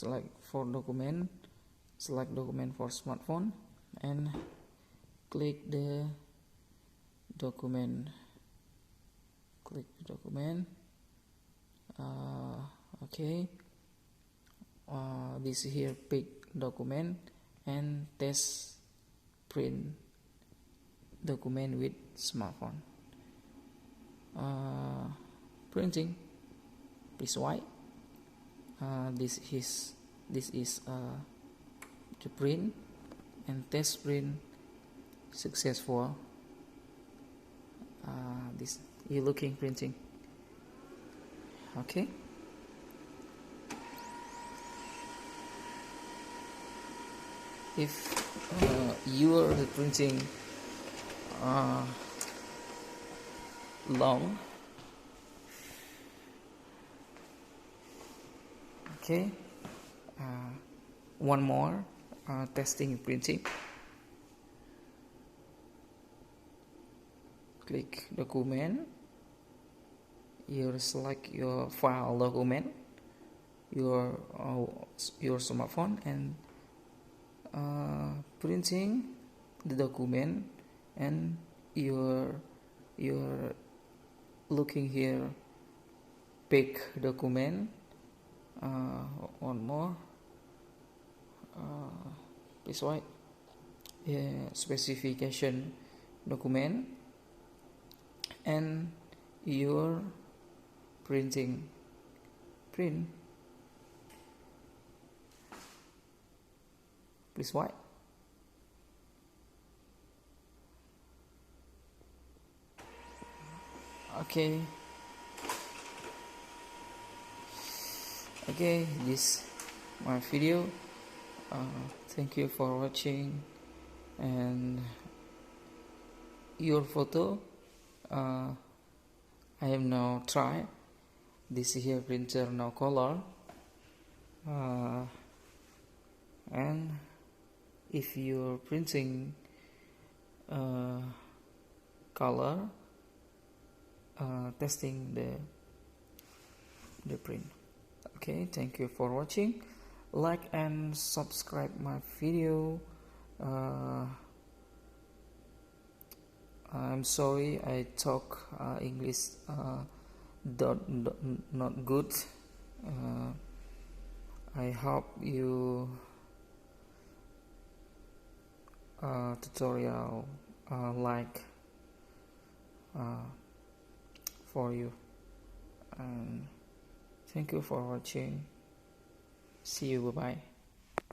select for document, select document for smartphone, and click the document. Click the document. Okay. This here pick document and test print document with smartphone. Printing, please white. This is the print and test print successful. This you looking printing. Okay. If your printing long, okay, one more testing printing. Click document. You select your file document, your smartphone, and printing the document, and you're looking here pick document. One more, please wait. Specification document, and your printing print. Please wait. Okay. Okay, this my video. Thank you for watching, and your photo. I have now tried this here printer now color, and if you're printing color, testing the print. Okay, thank you for watching. Like and subscribe my video. I'm sorry I talk English not good. I hope you tutorial like for you, and thank you for watching. See you, bye bye.